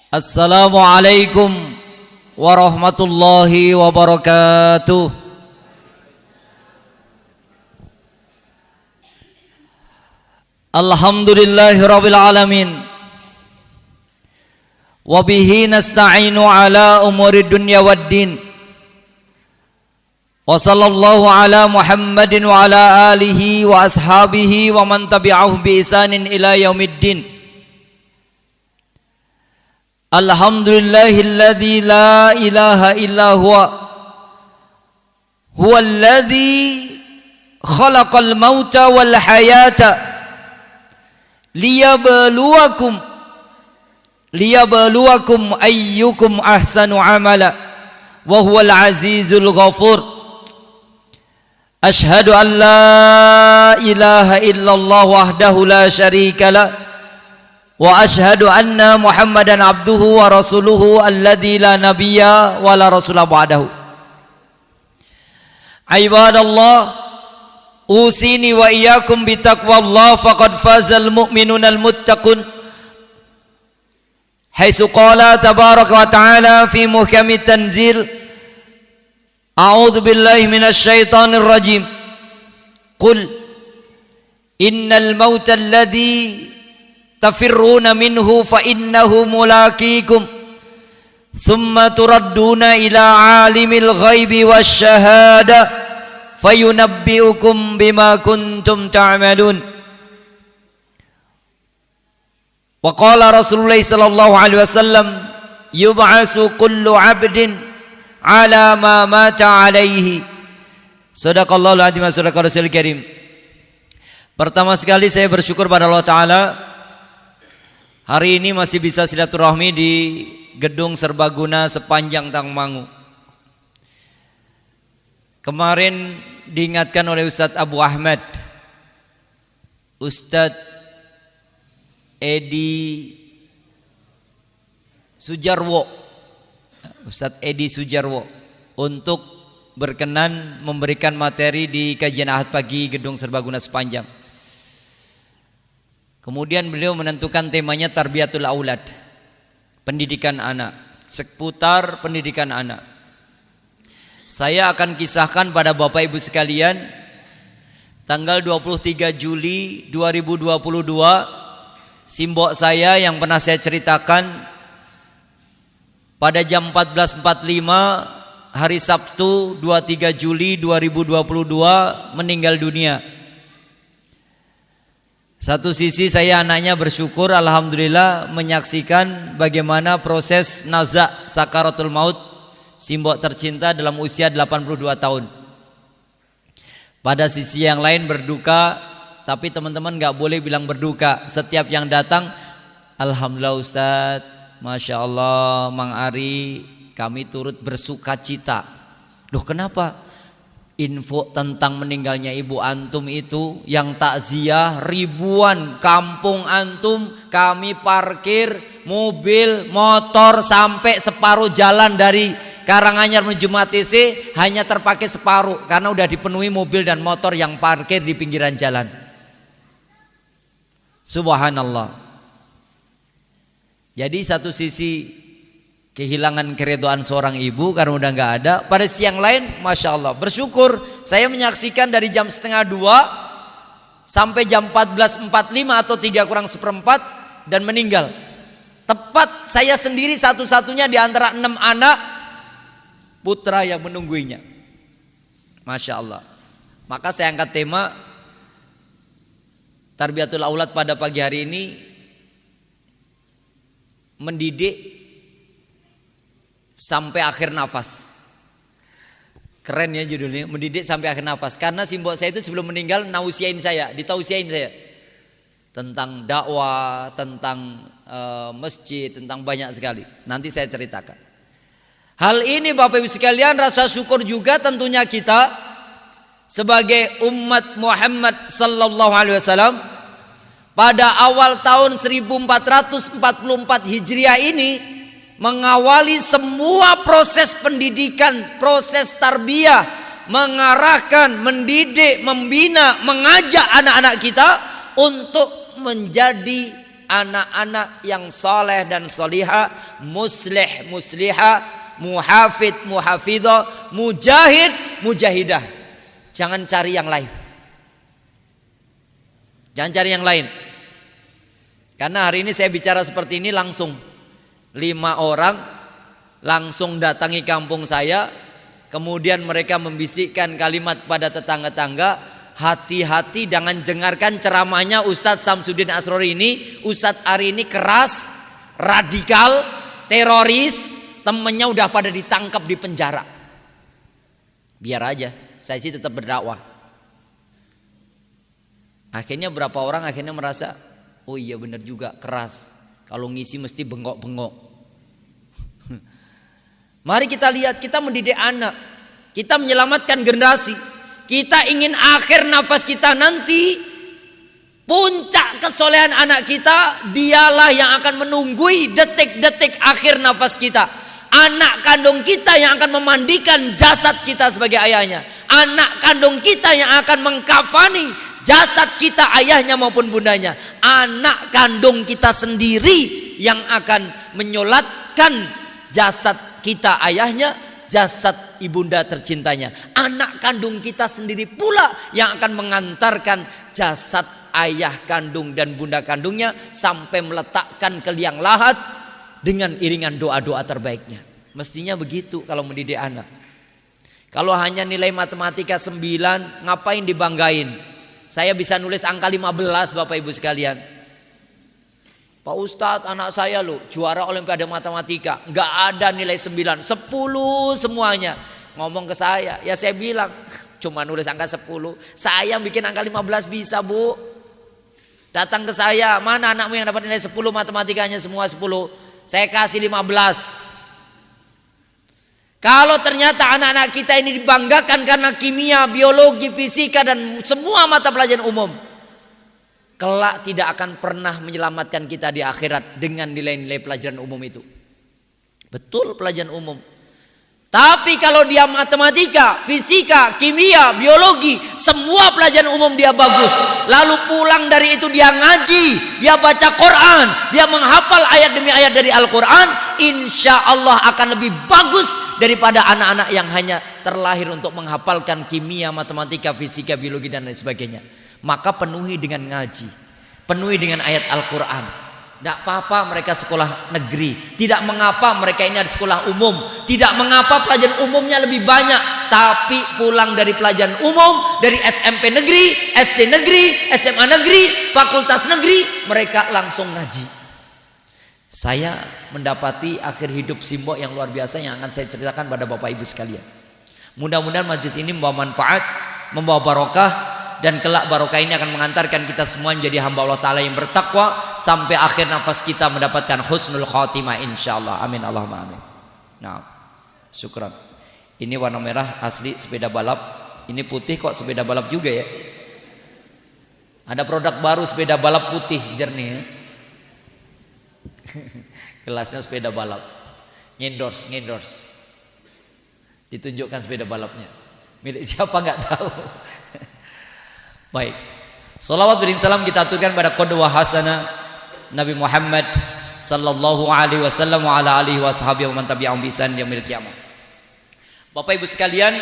Assalamualaikum warahmatullahi wabarakatuh. Alhamdulillahirabbil alamin. Wa bihi nasta'inu ala umurid dunya waddin. Wa sallallahu ala Muhammadin wa ala alihi wa ashabihi wa man tabi'ahu bi ihsanin ila yaumiddin. Alhamdulillahilladzi la ilaha illa huwalladzi khalaqal mauta wal hayata liyabluwakum ayyukum ahsanu amala wa huwal azizul ghafur. Ashhadu an la ilaha illallah wahdahu la syarika lah wa ashhadu anna Muhammadan abduhu wa rasuluhu alladzi la nabiyya wa la rasula ba'dahu. Ibadallah, usini wa iyyakum bitaqwallah faqad fazal mu'minunal muttaqun. Haitsu qala tabaraka wa ta'ala fi muhkamit tanzil, a'udzu billahi minasy syaithanir rajim. Qul innal mauta alladzi tafirruna minhu fa innahu mulaqikum thumma turadduna ila alimil ghaibi wasyahada fayunabbiukum bima kuntum ta'malun. Wa qala Rasulullah sallallahu alaihi wasallam, yub'asu kullu 'abdin 'ala ma mata 'alaihi. Shadaqallahul 'azim wa shadaqa Rasulul Karim. Pertama sekali saya bersyukur pada Allah Ta'ala, hari ini masih bisa silaturahmi di Gedung Serbaguna sepanjang Tangmangu. Kemarin diingatkan oleh Ustadz Abu Ahmad, Ustadz Edi Sujarwo, Ustadz Edi Sujarwo, untuk berkenan memberikan materi di kajian Ahad pagi Gedung Serbaguna sepanjang. Kemudian beliau menentukan temanya Tarbiyatul Aulad, pendidikan anak, seputar pendidikan anak. Saya akan kisahkan pada Bapak Ibu sekalian, tanggal 23 Juli 2022, simbok saya yang pernah saya ceritakan pada jam 14.45 hari Sabtu 23 Juli 2022 meninggal dunia. Satu sisi saya anaknya bersyukur, alhamdulillah, menyaksikan bagaimana proses nazak sakaratul maut simbok tercinta dalam usia 82 tahun. Pada sisi yang lain berduka, tapi teman-teman gak boleh bilang berduka. Setiap yang datang, alhamdulillah Ustadz, Masya Allah, Mang Ari, kami turut bersuka cita. Loh kenapa? Info tentang meninggalnya ibu antum itu yang takziah ribuan kampung antum, kami parkir mobil, motor sampai separuh jalan dari Karanganyar menuju Matese hanya terpakai separuh karena udah dipenuhi mobil dan motor yang parkir di pinggiran jalan. Subhanallah. Jadi satu sisi kehilangan keredoan seorang ibu karena udah nggak ada. Pada siang lain, Masya Allah, bersyukur saya menyaksikan dari jam 1:30 sampai jam 14.45 atau 3:45 dan meninggal. Tepat saya sendiri satu-satunya di antara 6 anak putra yang menungguinya. Masya Allah. Maka saya angkat tema Tarbiyatul Aulad pada pagi hari ini, mendidik sampai akhir nafas. Keren ya judulnya, mendidik sampai akhir nafas. Karena simbol saya itu sebelum meninggal ditausiain saya tentang dakwah, tentang masjid, tentang banyak sekali. Nanti saya ceritakan. Hal ini Bapak Ibu sekalian, rasa syukur juga tentunya kita sebagai umat Muhammad sallallahu alaihi wasallam pada awal tahun 1444 Hijriah ini mengawali semua proses pendidikan, proses tarbiyah, mengarahkan, mendidik, membina, mengajak anak-anak kita untuk menjadi anak-anak yang soleh dan soliha, muslih musliha, muhafid muhafidah, mujahid mujahidah. Jangan cari yang lain. Jangan cari yang lain. Karena hari ini saya bicara seperti ini langsung 5 orang langsung datangi kampung saya. Kemudian mereka membisikkan kalimat pada tetangga-tangga, hati-hati jangan dengarkan ceramahnya Ustadz Samsudin Asrori ini. Ustadz hari ini keras, radikal, teroris, temennya udah pada ditangkap di penjara. Biar aja, saya sih tetap berdakwah. Akhirnya berapa orang akhirnya merasa, oh iya benar juga, keras. Kalau ngisi mesti bengok-bengok. Mari kita lihat, kita mendidik anak, kita menyelamatkan generasi. Kita ingin akhir nafas kita nanti, puncak kesolehan anak kita, dialah yang akan menunggui detik-detik akhir nafas kita. Anak kandung kita yang akan memandikan jasad kita sebagai ayahnya. Anak kandung kita yang akan mengkafani jasad kita, ayahnya maupun bundanya. Anak kandung kita sendiri yang akan menyolatkan jasad kita, ayahnya, jasad ibunda tercintanya. Anak kandung kita sendiri pula yang akan mengantarkan jasad ayah kandung dan bunda kandungnya sampai meletakkan ke liang lahat dengan iringan doa-doa terbaiknya. Mestinya begitu kalau mendidik anak. Kalau hanya nilai matematika 9, ngapain dibanggain? Saya bisa nulis angka 15 Bapak Ibu sekalian. Pak Ustadz, anak saya loh juara olimpiade matematika, nggak ada nilai 9, 10 semuanya. Ngomong ke saya, ya saya bilang cuma nulis angka 10. Saya bikin angka 15 bisa Bu. Datang ke saya, mana anakmu yang dapat nilai 10 matematikanya semua 10? Saya kasih 15. Kalau ternyata anak-anak kita ini dibanggakan karena kimia, biologi, fisika dan semua mata pelajaran umum, kelak tidak akan pernah menyelamatkan kita di akhirat dengan nilai-nilai pelajaran umum itu. Betul, pelajaran umum. Tapi kalau dia matematika, fisika, kimia, biologi, semua pelajaran umum dia bagus, lalu pulang dari itu dia ngaji, dia baca Quran, dia menghafal ayat demi ayat dari Al-Quran, insya Allah akan lebih bagus daripada anak-anak yang hanya terlahir untuk menghafalkan kimia, matematika, fisika, biologi dan lain sebagainya. Maka penuhi dengan ngaji, penuhi dengan ayat Al-Quran. Tidak apa-apa mereka sekolah negeri, tidak mengapa mereka ini ada sekolah umum, tidak mengapa pelajaran umumnya lebih banyak, tapi pulang dari pelajaran umum, dari SMP negeri, SD negeri, SMA negeri, fakultas negeri, mereka langsung ngaji. Saya mendapati akhir hidup Simbok yang luar biasa yang akan saya ceritakan pada Bapak Ibu sekalian. Mudah-mudahan majelis ini membawa manfaat, membawa barokah, dan kelak barokah ini akan mengantarkan kita semua menjadi hamba Allah Ta'ala yang bertakwa sampai akhir nafas kita mendapatkan husnul khatimah insyaallah. Amin Allahumma amin. Nah, syukran. Ini warna merah asli sepeda balap. Ini putih kok sepeda balap juga ya. Ada produk baru sepeda balap putih jernih ya. Kelasnya sepeda balap. Ngendorse. Ditunjukkan sepeda balapnya. Milik siapa nggak tahu. Baik, salawat beriring salam kita aturkan pada qudwah hasanah Nabi Muhammad sallallahu alaihi wasallam wa ala alihi washabihi wa man tabi'ahum bi ihsan yaumil qiyamah. Bapak Ibu sekalian,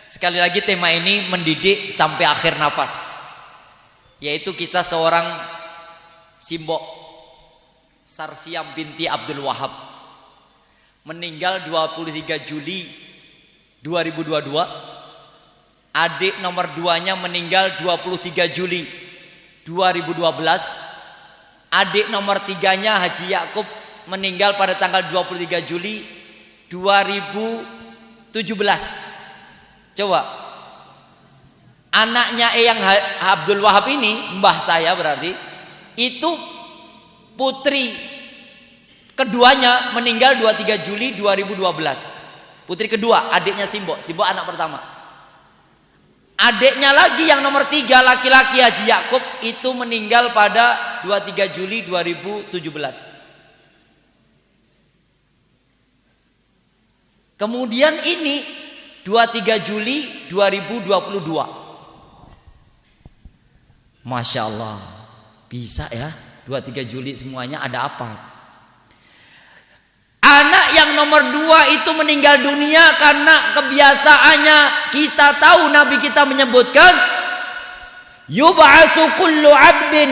sekali lagi tema ini mendidik sampai akhir nafas, yaitu kisah seorang Simbok Sarsiam binti Abdul Wahab, meninggal 23 Juli 2022. Adik nomor 2-nya meninggal 23 Juli 2012. Adik nomor 3-nya Haji Yakub meninggal pada tanggal 23 Juli 2017. Coba, anaknya Eyang Abdul Wahab ini, mbah saya berarti, itu putri keduanya meninggal 23 Juli 2012. Putri kedua, adiknya Simbok anak pertama. Adiknya lagi yang nomor 3 laki-laki Haji Yakub itu meninggal pada 23 Juli 2017. Kemudian ini 23 Juli 2022. Masya Allah, bisa ya. 2-3 Juli semuanya ada apa? Anak yang nomor 2 itu meninggal dunia karena kebiasaannya, kita tahu Nabi kita menyebutkan yub'atsu kullu 'abdin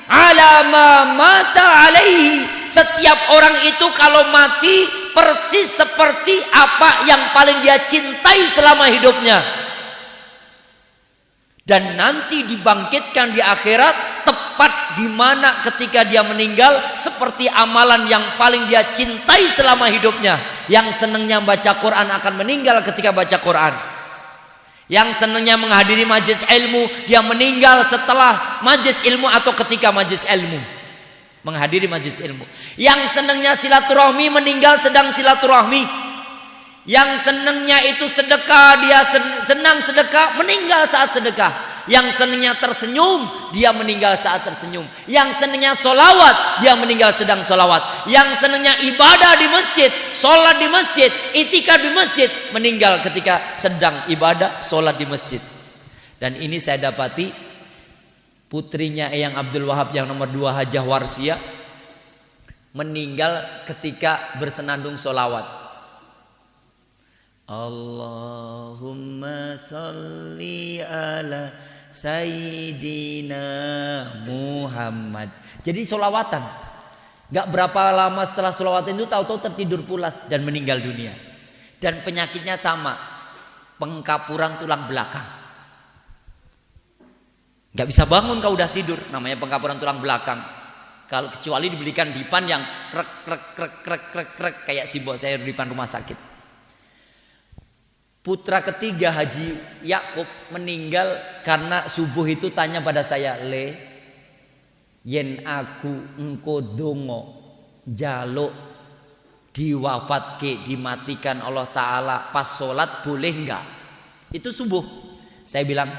'ala ma mata 'alaihi. Setiap orang itu kalau mati persis seperti apa yang paling dia cintai selama hidupnya. Dan nanti dibangkitkan di akhirat tepat di mana ketika dia meninggal seperti amalan yang paling dia cintai selama hidupnya. Yang senangnya baca Quran akan meninggal ketika baca Quran. Yang senangnya menghadiri majelis ilmu, dia meninggal setelah majelis ilmu atau ketika majelis ilmu. Menghadiri majelis ilmu. Yang senangnya silaturahmi, meninggal sedang silaturahmi. Yang senangnya itu sedekah, dia senang sedekah, meninggal saat sedekah. Yang senangnya tersenyum, dia meninggal saat tersenyum. Yang senangnya solawat, dia meninggal sedang solawat. Yang senangnya ibadah di masjid, sholat di masjid, itikaf di masjid, meninggal ketika sedang ibadah, sholat di masjid. Dan ini saya dapati putrinya Eyang Abdul Wahab yang nomor 2 Hajah Warsia meninggal ketika bersenandung solawat. Allahumma salli ala Sayyidina Muhammad. Jadi solawatan. Gak berapa lama setelah solawatan itu tahu-tahu tertidur pulas dan meninggal dunia. Dan penyakitnya sama, pengkapuran tulang belakang. Gak bisa bangun kalau udah tidur, namanya pengkapuran tulang belakang. Kalau kecuali dibelikan dipan yang krek krek krek krek krek krek kayak si mbok saya di dipan rumah sakit. Putra ketiga Haji Yakub meninggal karena subuh itu tanya pada saya, Le, yen aku engko dongo jaluk diwafatke, dimatikan Allah Ta'ala pas sholat boleh enggak? Itu subuh. Saya bilang,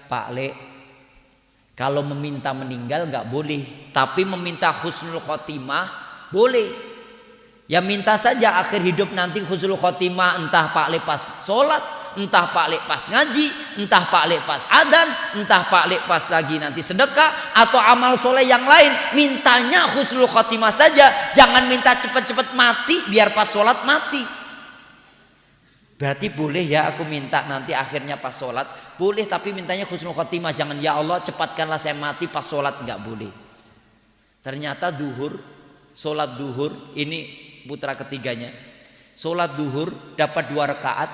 Pak Le, kalau meminta meninggal enggak boleh, tapi meminta husnul khotimah boleh. Ya minta saja akhir hidup nanti husnul khotimah, entah Pak Le pas sholat, entah Pak Le pas ngaji, entah Pak Le pas adzan, entah Pak Le pas lagi nanti sedekah atau amal soleh yang lain. Mintanya husnul khotimah saja, jangan minta cepat-cepat mati biar pas sholat mati. Berarti boleh ya aku minta nanti akhirnya pas sholat, boleh, tapi mintanya husnul khotimah, jangan ya Allah cepatkanlah saya mati pas sholat, enggak boleh. Ternyata duhur, sholat duhur ini putra ketiganya, sholat duhur dapat 2 rakaat.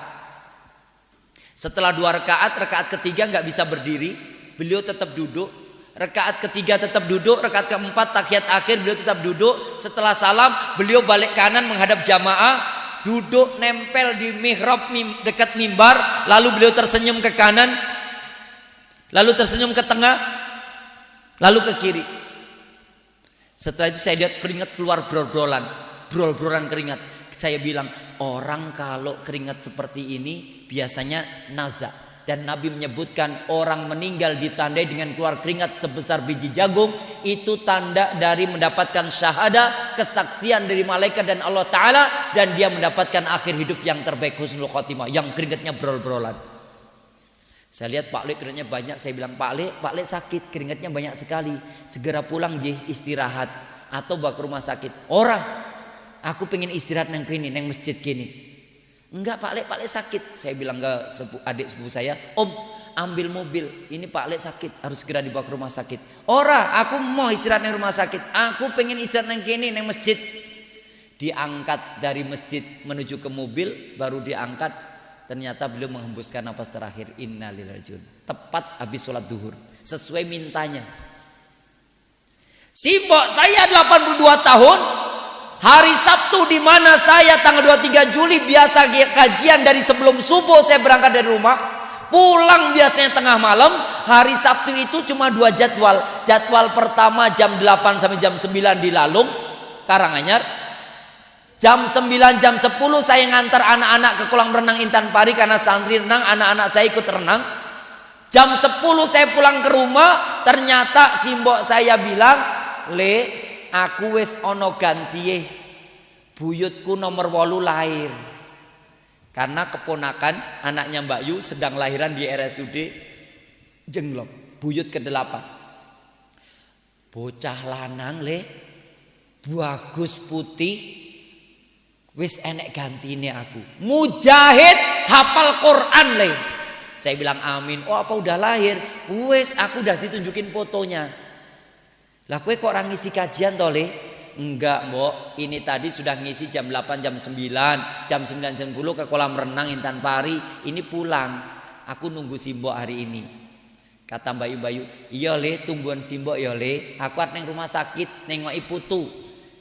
Setelah 2 rakaat, rakaat ketiga nggak bisa berdiri, beliau tetap duduk. Rakaat ketiga tetap duduk, rakaat keempat tahiyat akhir beliau tetap duduk. Setelah salam beliau balik kanan menghadap jamaah, duduk nempel di mihrab dekat mimbar, lalu beliau tersenyum ke kanan, lalu tersenyum ke tengah, lalu ke kiri. Setelah itu saya lihat keringat keluar brol-brolan keringat. Saya bilang, orang kalau keringat seperti ini biasanya naza. Dan Nabi menyebutkan orang meninggal ditandai dengan keluar keringat sebesar biji jagung. Itu tanda dari mendapatkan syahadah, kesaksian dari malaikat dan Allah Ta'ala. Dan dia mendapatkan akhir hidup yang terbaik, husnul khotimah, yang keringatnya brol-brolan. Saya lihat Pak Le keringatnya banyak. Saya bilang, Pak Le sakit, keringatnya banyak sekali. Segera pulang je, istirahat atau bawa ke rumah sakit. Orang, aku pengen istirahat nang kini, nang masjid kini. Enggak Pak Le sakit. Saya bilang ke adik sepupu saya, Om ambil mobil, ini Pak Le sakit, harus segera dibawa ke rumah sakit. Ora, aku mau istirahat nang rumah sakit, aku pengen istirahat nang kini, nang masjid. Diangkat dari masjid menuju ke mobil, baru diangkat, ternyata beliau menghembuskan napas terakhir, innalillahi wa inna ilaihi raji'un. Tepat habis sholat duhur, sesuai mintanya. Simbok saya 82 tahun, hari Sabtu di mana saya tanggal 23 Juli biasa kajian dari sebelum subuh, saya berangkat dari rumah, pulang biasanya tengah malam. Hari Sabtu itu cuma 2 jadwal. Jadwal pertama jam 8 sampai jam 9 di Lalung, Karanganyar. Jam 9 jam 10 saya ngantar anak-anak ke kolam renang Intan Pari karena santri renang, anak-anak saya ikut renang. Jam 10 saya pulang ke rumah, ternyata simbok saya bilang, Le, aku wis ono gantiye, buyutku nomor 8 lahir. Karena keponakan anaknya Mbak Yu sedang lahiran di RSUD Jenglong, buyut ke-8. Bocah lanang le, bagus putih, wis enek gantine aku. Mujahid hafal Quran le. Saya bilang amin. Oh apa udah lahir? Wis aku udah ditunjukin fotonya. Lah kowe kok orang ngisi kajian toh le? Enggak mbok, ini tadi sudah ngisi jam 8, jam 9, jam 9, jam 10 ke kolam renang Intan Pari. Ini pulang, aku nunggu Simbok hari ini. Kata Mbak Bayu, iya le tungguan Simbok ya le. Aku arep neng rumah sakit nengoki putu.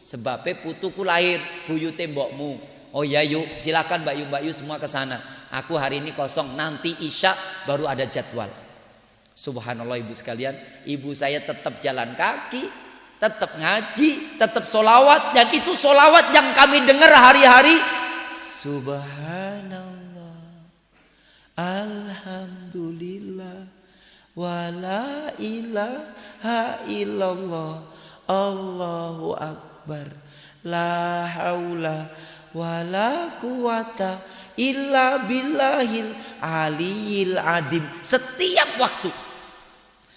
Sebabnya putuku lahir buyute mbokmu. Oh ya yuk silakan Mbak Yu semua ke sana. Aku hari ini kosong, nanti Isya baru ada jadwal. Subhanallah ibu sekalian, ibu saya tetap jalan kaki, tetap ngaji, tetap solawat, dan itu solawat yang kami dengar hari-hari. Subhanallah, alhamdulillah, wala ilaha illallah, Allahu akbar, la haula wala quwata illa billahil aliyil adim. Setiap waktu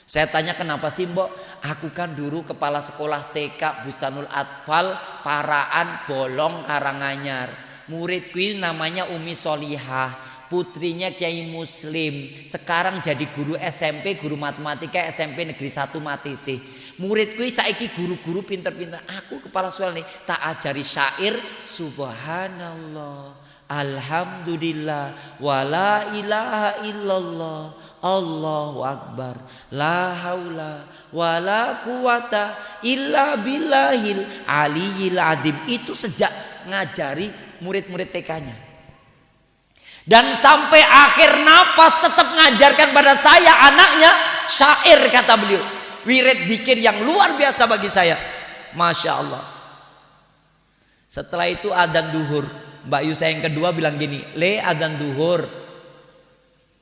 saya tanya kenapa sih mbok? Aku kan dulu kepala sekolah TK Bustanul Atfal Paraan Bolong Karanganyar. Muridku namanya Umi Solihah, putrinya Kiai Muslim. Sekarang jadi guru SMP, guru matematika SMP Negeri 1 Matisih. Muridku saiki guru-guru pinter-pinter. Aku kepala sekolah nih tak ajari syair. Subhanallah, alhamdulillah, wala ilaha illallah, Allahu akbar, la haula wala quwata illa billahil aliyil adim. Itu sejak ngajari murid-murid TK-nya. Dan sampai akhir napas tetap ngajarkan pada saya anaknya syair, kata beliau. Wirid dzikir yang luar biasa bagi saya. Masya Allah. Setelah itu adzan duhur. Mbak Yu saya yang kedua bilang gini, le adzan duhur.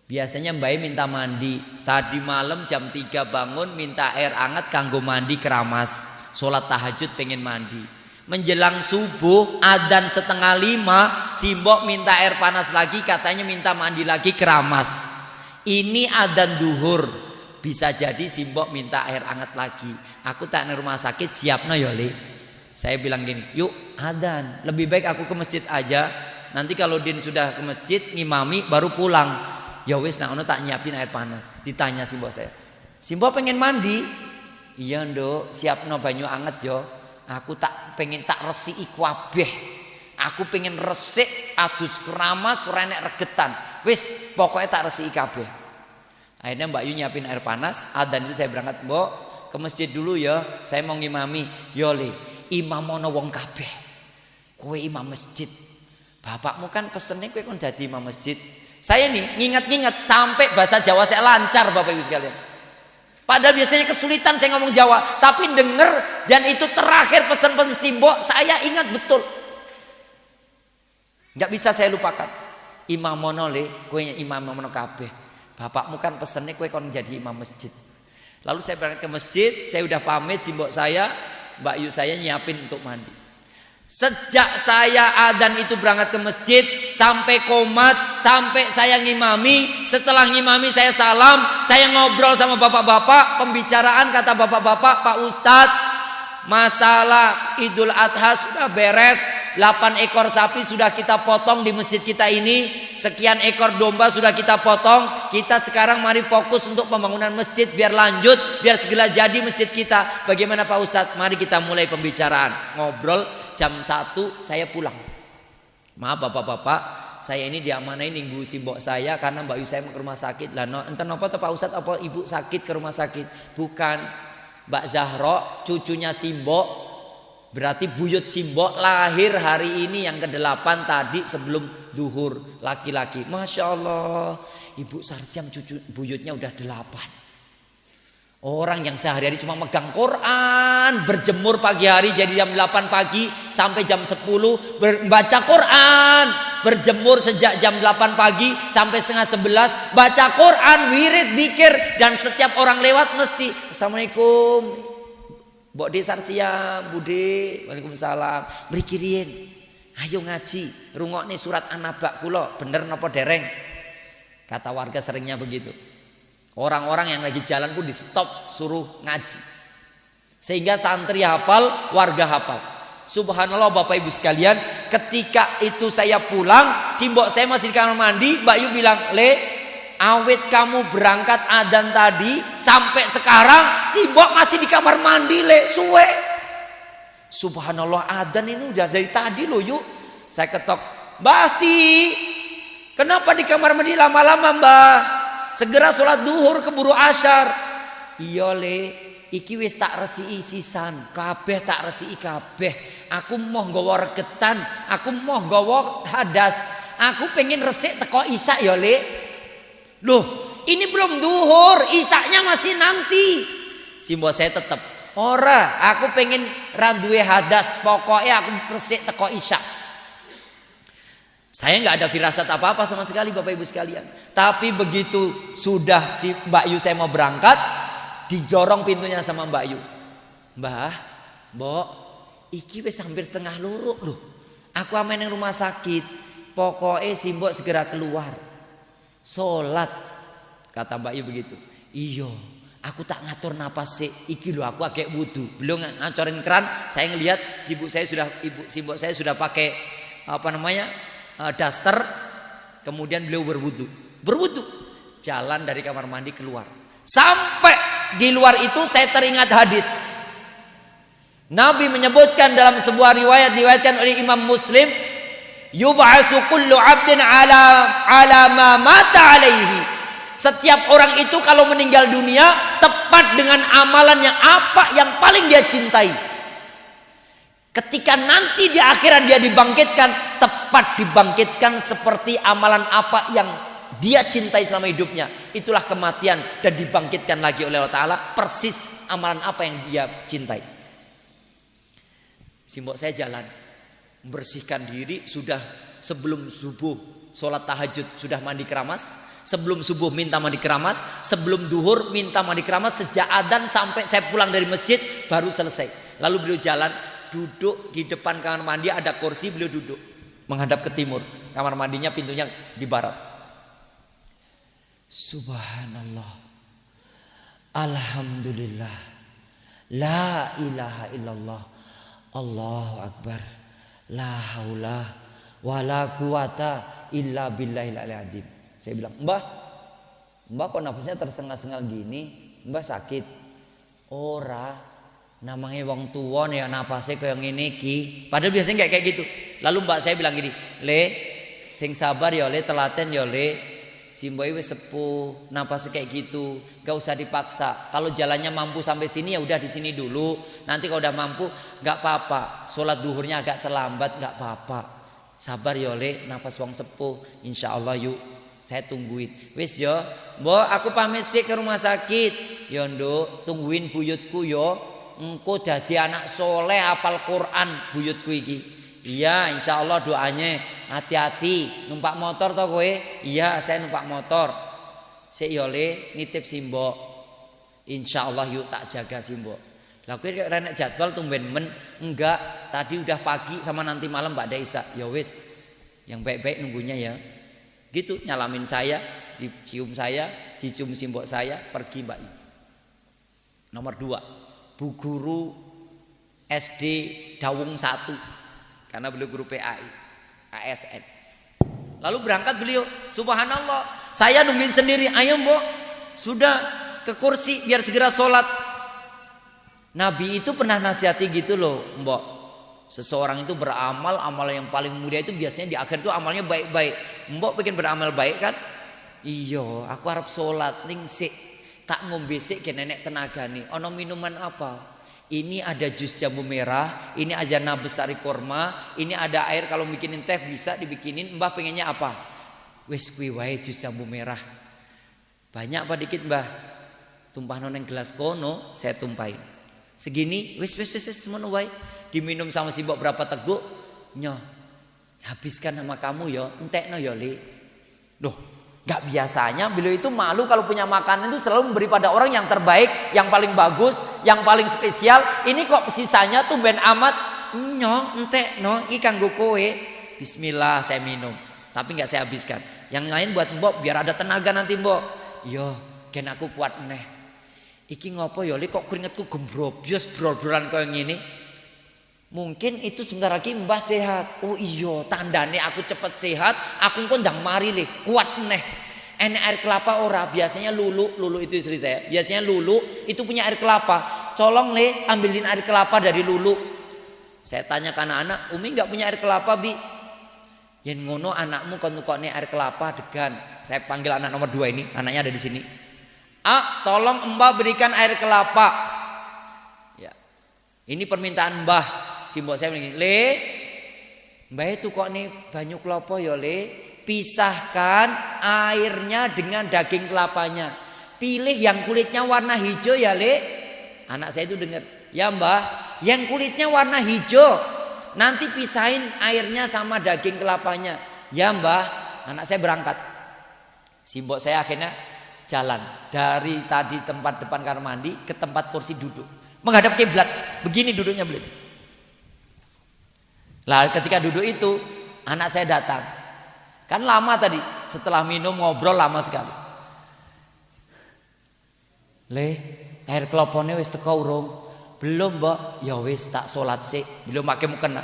Biasanya Mbak Yu minta mandi. Tadi malam jam 3 bangun minta air hangat kanggo mandi keramas. Sholat tahajud pengen mandi. Menjelang subuh adzan 4:30 Simbok minta air panas lagi, katanya minta mandi lagi keramas. Ini adzan duhur. Bisa jadi Simbok minta air hangat lagi. Aku tak di rumah sakit siapno ya le. Saya bilang gini, yuk adzan, lebih baik aku ke masjid aja. Nanti kalau Din sudah ke masjid ngimami baru pulang. Ya wis nak ono tak nyiapin air panas. Ditanya Simbok saya, Simbok pengen mandi? Iya nduk, siapno banyu anget yo. Aku tak pengen tak resiki kabeh. Aku pengen resik adus keramas ora enek regetan. Wis pokoknya tak resiki kabeh. Akhirnya Mbak Yu nyiapin air panas. Adzan itu saya berangkat, Mbok ke masjid dulu ya, saya mau ngimami. Yo le, imam mono wong kabeh. Kowe imam masjid. Bapakmu kan pesennya kowe kon dadi imam masjid. Saya nih ngingat-ngingat sampai bahasa Jawa saya lancar Bapak Ibu sekalian. Padahal biasanya kesulitan saya ngomong Jawa, tapi denger dan itu terakhir pesan-pesan Simbok saya ingat betul. Enggak bisa saya lupakan. Imam mono le, kowe imam mono kabeh. Bapakmu kan pesennya kowe kon jadi imam masjid. Lalu saya berangkat ke masjid, saya udah pamit Simbok saya, Mbak Yu saya nyiapin untuk mandi. Sejak saya adzan itu berangkat ke masjid sampai komat, sampai saya ngimami, setelah ngimami saya salam, saya ngobrol sama bapak-bapak, pembicaraan kata bapak-bapak, Pak Ustadz, masalah Idul Adha sudah beres, 8 ekor sapi sudah kita potong di masjid kita ini, sekian ekor domba sudah kita potong. Kita sekarang mari fokus untuk pembangunan masjid biar lanjut, biar segera jadi masjid kita. Bagaimana Pak Ustadz? Mari kita mulai pembicaraan. Ngobrol jam 1 saya pulang. Maaf bapak-bapak, saya ini diamanain nunggu Simbok saya karena Mbak Yu saya mau ke rumah sakit. Lah enten apa tuh Pak Ustadz, apa ibu sakit ke rumah sakit? Bukan, Mbak Zahro cucunya Simbok, berarti buyut Simbok lahir hari ini yang ke-8 tadi sebelum duhur, laki-laki. Masya Allah, Ibu Sarsiam cucu buyutnya udah 8. Orang yang sehari-hari cuma megang Quran, berjemur pagi hari jadi jam 8 pagi sampai jam 10 baca Quran, berjemur sejak jam 8 pagi sampai setengah 11 baca Quran, wirid, dzikir, dan setiap orang lewat mesti Assalamualaikum Mbok De Sarsiam, Bude, Waalaikumsalam, mriki ayo ngaji, rungokne surat An-Naba kula, bener napa dereng? Kata warga seringnya begitu. Orang-orang yang lagi jalan pun di stop suruh ngaji. Sehingga santri hafal, warga hafal. Subhanallah Bapak Ibu sekalian, ketika itu saya pulang, simbok saya masih di kamar mandi. Mbak Yu bilang, "Le, awet kamu berangkat adzan tadi sampai sekarang simbok masih di kamar mandi, Le, suwe." Subhanallah, adzan ini udah dari tadi loh, Yuk. Saya ketok, "Mbak Ati, kenapa di kamar mandi lama-lama, Mbak? Segera sholat duhur keburu asyar." "Iya, Le, iki wis tak resiki sisan, kabeh tak resiki kabeh. Aku mau nggawa regetan, aku mau nggawa hadas. Aku pengen resik teko isya ya, Le." "Loh, ini belum duhur, isaknya masih nanti." Simbok saya tetap, "Ora, aku pengen randuwe hadas, pokoknya aku resik teko isya." Saya nggak ada firasat apa-apa sama sekali Bapak Ibu sekalian. Tapi begitu sudah si Mbak Yu saya mau berangkat, didorong pintunya sama Mbak Yu. "Mbah, Mbok, iki wis hampir setengah loro loh. Aku aman yang rumah sakit. Pokoknya si Mbok segera keluar. Sholat," kata Mbak Yu begitu. "Iya, aku tak ngatur napas sih. Iki loh aku agak wudu. Belum ngacorin keran, saya ngelihat si Mbok saya sudah pakai daster. Kemudian beliau berwudu. Jalan dari kamar mandi keluar. Sampai di luar itu saya teringat hadis. Nabi menyebutkan dalam sebuah riwayat diriwayatkan oleh Imam Muslim, "Yub'atsu kullu 'abdin 'ala ma mata 'alaihi." Setiap orang itu kalau meninggal dunia tepat dengan amalan yang paling dia cintai. Ketika nanti di akhirat dia dibangkitkan, tepat dibangkitkan seperti amalan apa yang dia cintai selama hidupnya. Itulah kematian dan dibangkitkan lagi oleh Allah Ta'ala persis amalan apa yang dia cintai. Simbok saya jalan, membersihkan diri sudah sebelum subuh, sholat tahajud sudah mandi keramas, sebelum subuh minta mandi keramas, sebelum duhur minta mandi keramas, sejak adzan sampai saya pulang dari masjid baru selesai. Lalu beliau jalan, duduk di depan kamar mandi, ada kursi, beliau duduk menghadap ke timur. Kamar mandinya pintunya di barat. Subhanallah, alhamdulillah, la ilaha illallah, Allahu akbar, la haula wala quwata illa billahil azim. Saya bilang, Mbah kok nafasnya tersengal-sengal gini? Mbah sakit? Ora, namanya wong tua nih napasnya kayak ngene iki. Padahal biasanya kayak gitu. Lalu mbak saya bilang gini, "Le, sing sabar ya Le, telaten ya Le. Simboi wis sepuh, napasnya kayak gitu, gak usah dipaksa. Kalau jalannya mampu sampai sini ya udah di sini dulu. Nanti kalau udah mampu gak apa-apa. Sholat duhurnya agak terlambat gak apa-apa. Sabar ya Le, napas wong sepuh. Insya Allah yuk, saya tungguin. Wis yo, Mbok aku pamit sih ke rumah sakit. Yo nduk, tungguin buyutku yo. Engko dadi anak soleh hafal Quran buyutku iki." "Iya, insya Allah doanya. Hati-hati, numpak motor toh kowe?" "Iya, saya numpak motor." "Sik yo Le, nitip simbok. Insya Allah yuk tak jaga simbok." Lah kowe renek jadwal tumben men. "Enggak, tadi udah pagi sama nanti malam Mbak Daisa." "Ya wis, yang baik-baik nunggunya ya." Gitu, nyalamin saya, dicium saya, dicium simbok saya, pergi Mbak. Nomor 2, Bu Guru SD Dawung 1. Karena beliau guru PAI, ASN. Lalu berangkat beliau, subhanallah, saya nungguin sendiri. "Ayo Mbok, sudah ke kursi biar segera sholat." Nabi itu pernah nasihati gitu loh, Mbok. Seseorang itu beramal, amal yang paling mulia itu biasanya di akhir itu amalnya baik-baik. Mbok pengen beramal baik kan? "Iya, aku harap sholat ning sik tak ngombe sik ke nenek tenaga nih. Ono minuman apa? Ini ada jus jambu merah, ini ada nabes sari korma, ini ada air kalau bikinin teh bisa dibikinin. Mbah pengennya apa?" "Wis kuwi wae jus jambu merah." "Banyak apa dikit Mbah?" "Tumpahno nang gelas kono, saya tumpahin." "Segini, wis semono wae." Diminum sama si Mbok berapa teguk, "Nyoh, habiskan sama kamu ya, entekno ya Le." Loh, gak biasanya beliau itu malu kalau punya makanan itu selalu memberi pada orang yang terbaik, yang paling bagus, yang paling spesial. Ini kok sisanya tuh ben amat. "Nyoh, entekno, iki kanggo kowe." Bismillah, saya minum, tapi gak saya habiskan. Yang lain buat Mbok biar ada tenaga nanti Mbok. "Yo, ken aku kuat neh." Iki ngopo ya Le kok keringetku gembrobyos brol-brolan kaya ngene. Mungkin itu sebentar lagi mbah sehat. Oh iya, tandane aku cepet sehat, aku kok ndang mari Le, kuat neh. Enek air kelapa ora? Biasanya Lulu itu istri saya. Biasanya Lulu itu punya air kelapa. Colong Le, ambilin air kelapa dari Lulu. Saya tanya ke anak-anak, Umi nggak punya air kelapa Bi? Yen ngono anakmu kon tukokne air kelapa degan. Saya panggil anak nomor 2 ini, anaknya ada di sini. Tolong Mbah berikan air kelapa. Ya. Ini permintaan Mbah. Simbok saya begini, Le, Mbah itu kok nih banyu kelapa ya Le, pisahkan airnya dengan daging kelapanya. Pilih yang kulitnya warna hijau ya Le. Anak saya itu dengar, ya Mbah, yang kulitnya warna hijau. Nanti pisahin airnya sama daging kelapanya. Ya Mbah, anak saya berangkat. Simbok saya akhirnya jalan dari tadi tempat depan kamar mandi ke tempat kursi duduk. Menghadap kiblat. Begini duduknya beliau. Lah ketika duduk itu anak saya datang. Kan lama tadi setelah minum ngobrol lama sekali. Le, air kelopone wis teko urung? Belum Mbak. Ya wis tak salat sik. Belum pakai mukena.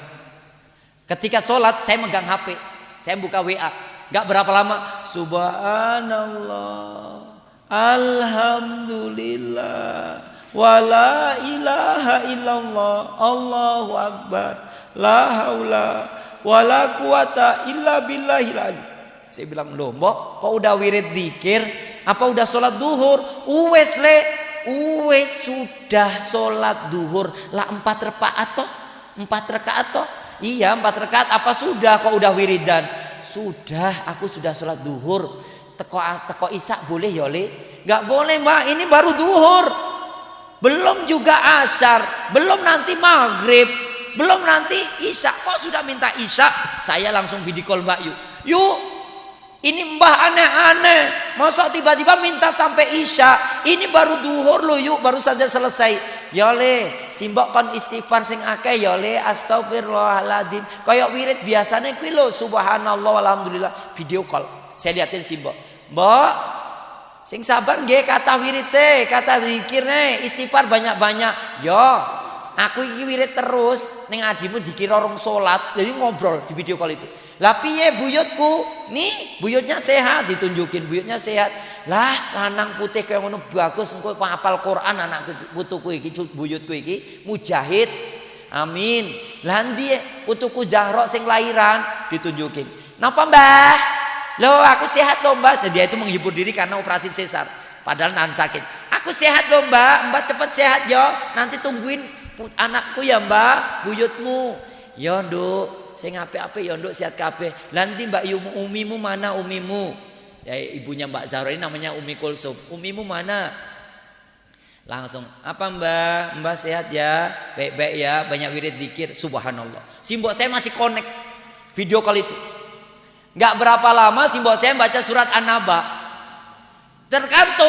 Ketika salat saya megang HP. Saya buka WA. Enggak berapa lama. Subhanallah. Alhamdulillah. Wala ilaha illallah. Allahu akbar. La haula wala quwata illa billahil ali. Saya bilang, "Loh, Mbok, kok udah wirid dzikir? Apa udah sholat duhur?" Uwes Le, uwes sudah sholat duhur. Lah 4 rakaat toh? 4 rakaat toh? Iya, 4 rakaat. Apa sudah kok udah wiridan? Sudah, aku sudah sholat duhur. Teko isya boleh ya Le? Enggak boleh Mbak, ini baru duhur. Belum juga asyar, belum nanti maghrib, belum nanti isya. Kok sudah minta isya? Saya langsung video call Mbak Yuk, ini Mbah aneh-aneh. Masa tiba-tiba minta sampai isya? Ini baru duhur loh Yuk, baru saja selesai. Ya Le, simbok kon istighfar sing akeh ya Le, astagfirullahaladzim. Kayak wirid biasanya kuwi lho, subhanallah walhamdulillah. Video call. Saya liatin simbok. Mbok, sing sabar nggih kata wirite, kata zikirne, istighfar banyak-banyak. Yo, aku iki wirid terus ning adimu dikira rong salat. Jadi ngobrol di video call itu. Lah piye buyutku? Nih, buyutnya sehat, ditunjukin buyutnya sehat. Lah, lanang putih kaya ngono bagus engko hafal Quran anak putuku iki, buyutku iki mujahid. Amin. Lah ndi putuku Zahra sing lahiran ditunjukin. Napa Mbah? Loh aku sehat loh Mbak. Jadi dia itu menghibur diri karena operasi sesar. Padahal nahan sakit. Aku sehat loh Mbak. Mbak cepet sehat yo. Nanti tungguin anakku ya Mbak. Buyutmu. Yo nduk. Saya ngape-ape yo nduk sehat kabeh. Nanti Mbak umimu mana umimu? Ya ibunya Mbak Zahra ini namanya Umi Kulsum. Umimu mana? Langsung. Apa Mbak? Mbak sehat ya. Baik-baik ya. Banyak wirid dzikir. Subhanallah. Simbok saya masih connect. Video call itu. Gak berapa lama simbok saya baca surat An-Naba. Terkantuk.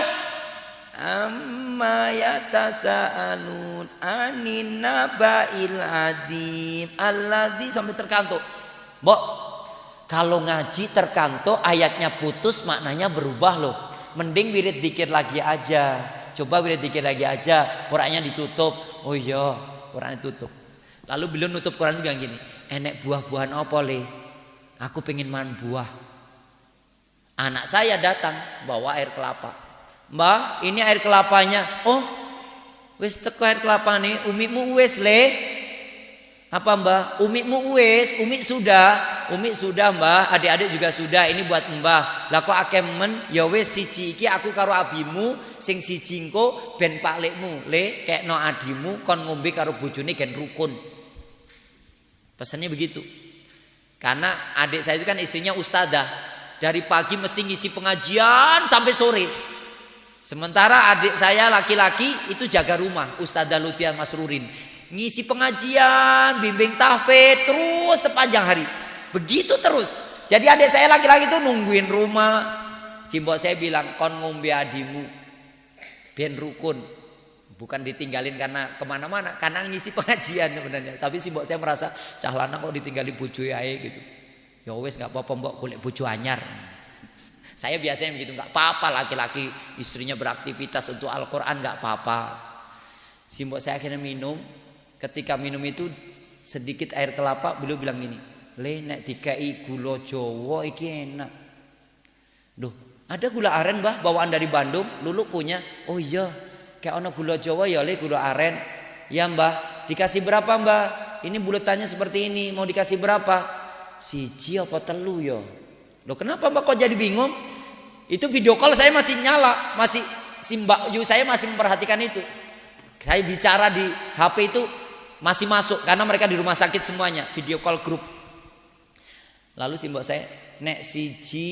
Amma yatasaalun anin naba'il adim alladzi sampai terkantuk. Mbok, kalau ngaji terkantuk ayatnya putus maknanya berubah loh. Mending wirid dzikir lagi aja. Coba wirid dzikir lagi aja. Qurannya ditutup. Oh iya, Quran ditutup. Lalu beliau nutup Quran juga gini. Enek buah-buahan apa Le? Aku pengen makan buah. Anak saya datang bawa air kelapa. Mbah, ini air kelapanya. Oh, wis teko air kelapa nih. Umimu wis Le. Apa Mbah? Umimu wis. Umi sudah Mbah. Adik-adik juga sudah. Ini buat Mbah. Lah kok akeh men? Ya wis siji iki aku karo abimu. Sing siji engko ben paklikmu. Le, kekno adimu kon ngombe karo bojone gen rukun. Pesannya begitu. Karena adik saya itu kan istrinya ustadzah. Dari pagi mesti ngisi pengajian sampai sore. Sementara adik saya laki-laki itu jaga rumah, Ustadzah Lutfiah Masrurin. Ngisi pengajian, bimbing tahfidz terus sepanjang hari. Begitu terus. Jadi adik saya laki-laki itu nungguin rumah. Simbok saya bilang, kon ngombe adimu ben rukun. Bukan ditinggalin karena kemana-mana, karena ngisi pengajian sebenarnya. Tapi simbok saya merasa cah lanang kok ditinggali bojo ae gitu. Ya wis nggak apa-apa mbok golek bojo anyar. Saya biasanya begitu, nggak apa-apa laki-laki istrinya beraktivitas untuk Al-Quran, nggak apa-apa. Simbok saya akhirnya minum. Ketika minum itu sedikit air kelapa, beliau bilang gini, le nek dikai gula Jawa iki enak. Duh, ada gula aren mbah bawaan dari Bandung, Lulu punya. Oh iya, kayak ono gula Jawa ya le gula aren. Ya mbah, dikasih berapa mbah? Ini buletannya seperti ini, mau dikasih berapa? Siji apa telu ya? Loh kenapa mbak kok jadi bingung? Itu video call saya masih nyala, masih Mbak Yu saya masih memperhatikan itu. Saya bicara di HP itu masih masuk karena mereka di rumah sakit semuanya, video call grup. Lalu simbok saya, nek siji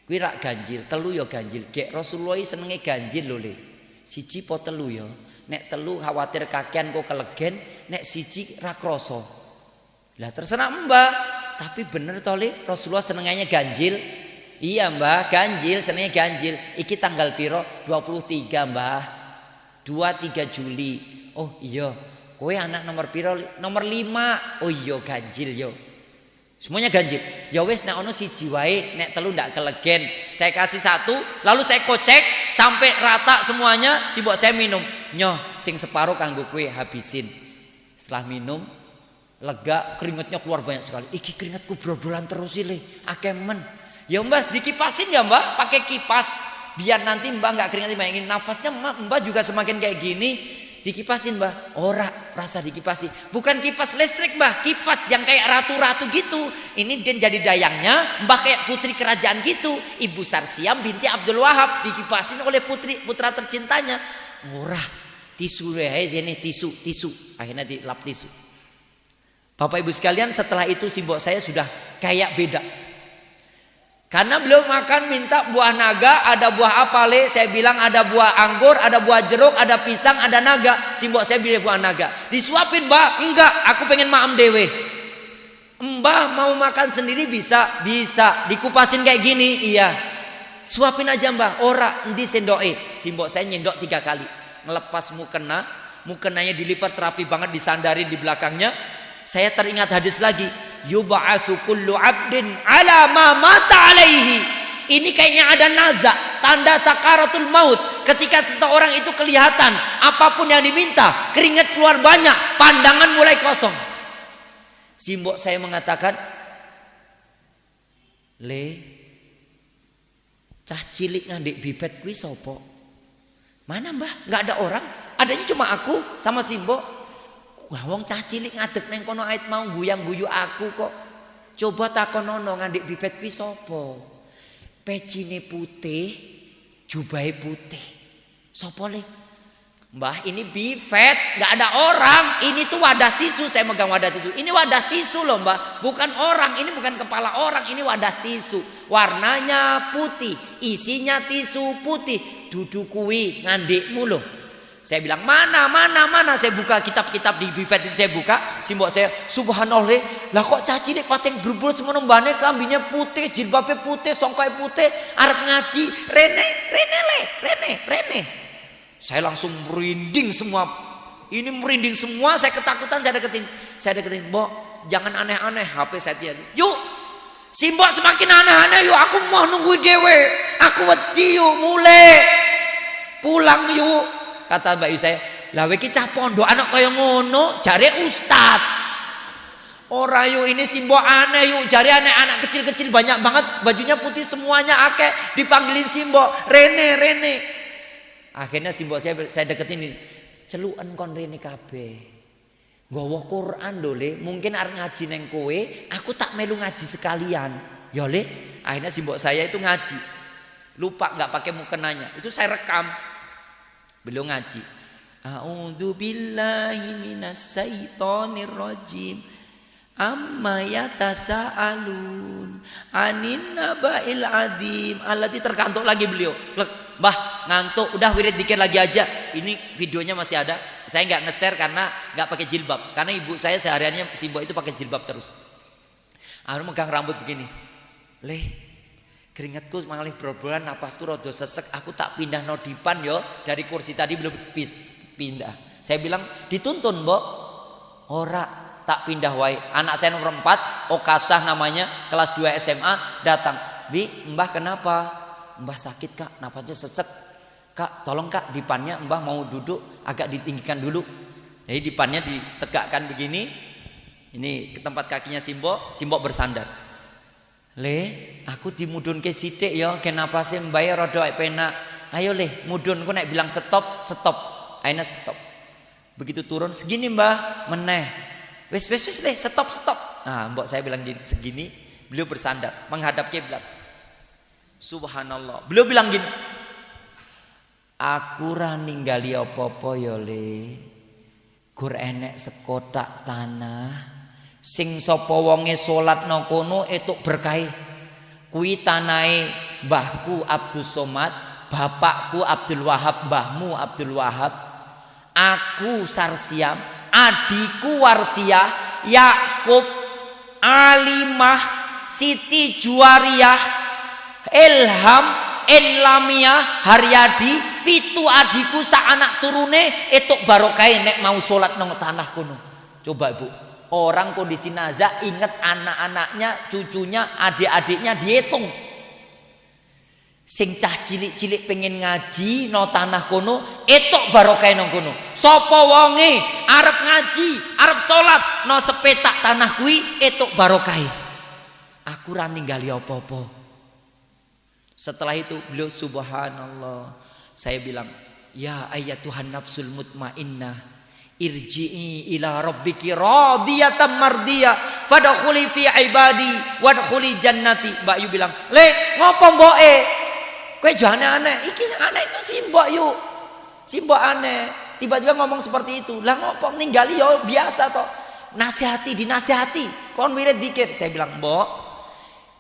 kuwi rak ganjil, telu ya ganjil. Gek Rasulullah senenge ganjil lho le. Siji po telu ya. Nek telu khawatir kakean kok kelegen, nek siji ra krasa. Lah terserah Mbah, tapi bener to le Rasulullah senengnya ganjil. Iya Mbah, ganjil, senengnya ganjil. Iki tanggal piro? 23 Mbah. 23 Juli. Oh iya, kowe anak nomor piro? Nomor 5. Oh iya ganjil yo. Semuanya ganjil. Ya wis nek ono siji wae, nek telu ndak kelegen. Saya kasih satu, lalu saya kocek sampai rata semuanya, simbok saya minum. Nyoh, sing separuh kanggo kowe habisin. Setelah minum, lega, keringatnya keluar banyak sekali. Iki keringatku brol-brolan terus le, akeh men. Ya Mbah, dikipasin ya Mbah, pakai kipas. Biar nanti Mbah nggak keringat banyak. Nafasnya Mbah juga semakin kayak gini. Dikipasin Mbah, ora rasa dikipasi. Bukan kipas listrik Mbah, kipas yang kayak ratu-ratu gitu. Ini dia jadi dayangnya, Mbah kayak putri kerajaan gitu. Ibu Sarsiam binti Abdul Wahab dikipasin oleh putra tercintanya. Ora, tisu ini tisu. Akhirnya dilap tisu. Bapak Ibu sekalian, setelah itu simbok saya sudah kayak beda. Karena beliau makan minta buah naga, ada buah apa le? Saya bilang ada buah anggur, ada buah jeruk, ada pisang, ada naga. Simbok saya beli buah naga. Disuapin Mbah? Enggak, aku pengen maam dewe. Mbah mau makan sendiri bisa. Dikupasin kayak gini, iya. Suapin aja Mbah, ora endi sendoke. Simbok saya nyendok 3 kali. Ngelepas mukenanya dilipat rapi banget, disandarin di belakangnya. Saya teringat hadis lagi. Yub'asu kullu 'abdin 'ala ma mata 'alaihi. Ini kayaknya ada nazak, tanda sakaratul maut. Ketika seseorang itu kelihatan apapun yang diminta, keringat keluar banyak, pandangan mulai kosong. Simbok saya mengatakan, "Le, cah cilik ngandik bibet kuwi sapa?" "Mana Mbah? Enggak ada orang. Adanya cuma aku sama Simbok." Wong cah cilik ngadeg neng kono ait mau guyang-guyu aku kok. Coba takonono ngandik bibet kuwi sapa? Pecine putih, jubahe putih. Sapa le? Mbah, ini bibet, enggak ada orang. Ini tuh wadah tisu, saya megang wadah tisu. Ini wadah tisu loh Mbah, bukan orang. Ini bukan kepala orang, ini wadah tisu. Warnanya putih, isinya tisu putih. Duduk kuwi ngandikmu loh. Saya bilang mana. Saya buka kitab-kitab di bifet itu, saya buka. Simbok saya, subhanallah, lah kok cah cilik pating brubul semono mbane, kambingnya putih, jilbabnya putih, songkai putih, arep ngaji. Rene. Saya langsung merinding semua. Ini merinding semua, saya ketakutan, saya deketin. Mbok, jangan aneh-aneh, HP saya tiap. Yuk, Simbok semakin aneh-aneh, yuk aku mau nunggu dewe. Aku wedi yuk, mulai. Pulang yuk. Kata Mbak Yu saya, lah iki cah pondok anak kaya ngono, jare ustad. Ora yu, ini Simbok aneh yu, jare anak kecil-kecil banyak banget, bajunya putih semuanya akeh, dipanggilin Simbok, Rene. Akhirnya Simbok saya deketin ini, celuken kon Rene kabeh. Nggawa Quran dole, mungkin arep ngaji neng kowe, aku tak melu ngaji sekalian. Ya le, akhirnya Simbok saya itu ngaji. Lupa enggak pakai mukenanya. Itu saya rekam. Beliau ngaji. A'udzu billahi minas syaitonir rajim. Amma yatasaalun anin naba'il adim. Allati terkantuk lagi beliau. Mbah, ngantuk, udah wirid dikit lagi aja. Ini videonya masih ada. Saya nggak nge-share karena nggak pakai jilbab. Karena ibu saya sehariannya Simbok itu pakai jilbab terus. Aku megang rambut begini. Keringatku mengalir berbulan, napasku rada sesek, aku tak pindah nodipan yo dari kursi tadi belum pindah. Saya bilang dituntun Mbok. Ora, tak pindah wae. Anak saya nomor 4, Okasah namanya, kelas 2 SMA, datang. Bi, Mbah kenapa? Mbah sakit Kak, napasnya sesek. Kak, tolong Kak, dipannya Mbah mau duduk agak ditinggikan dulu. Jadi dipannya ditegakkan begini. Ini ke tempat kakinya Simbok bersandar. Le, aku dimudun ke sidik ya, kenapa sih Mbah rada penak. Ayo le, mudun ku nek bilang stop. Aina stop. Begitu turun segini Mbah, meneh. Wes le, stop. Nah, mbok saya bilang gini, segini, beliau bersandar menghadap kiblat. Subhanallah. Beliau bilang gini, aku ra ninggali apa-apa ya le. Gur enek sekotak tanah sing sapa wonge salat nang kono etuk berkahe. Kuwi tanahe mbahku Abdus Somad, bapakku Abdul Wahab, mbahmu Abdul Wahab, aku Sarsiam, adikku Warsiah, Yakub, Alimah, Siti Juwariyah, Ilham, Enlamia, Haryadi, pitu adikku sak anak turune etuk barokai nek mau sholat nang tanah kono. Coba Ibu, orang kondisi nazak ingat anak-anaknya, cucunya, adik-adiknya dihitung. Sing cah cilik-cilik pengen ngaji no tanah kono etuk barokai nang kono. Sapa wonge arep ngaji, arep sholat no sepetak tanah kuwi etuk barokai. Aku ra ninggali apa-apa. Setelah itu beliau subhanallah. Saya bilang, ya ayyatuhan nafsul mutmainnah, irji'i ila rabbiki radiyatan mardiyah fadkhuli fi ibadi wadkhuli jannati. Mbak Yu bilang, le ngopo mboke? Kowe jangan aneh. Iki sing aneh itu Simbok Yu. Simbok aneh. Tiba-tiba ngomong seperti itu. Lah ngopo ninggali ya biasa toh. Nasihati, dinasihati. Kon wirid dikir. Saya bilang, Mbok,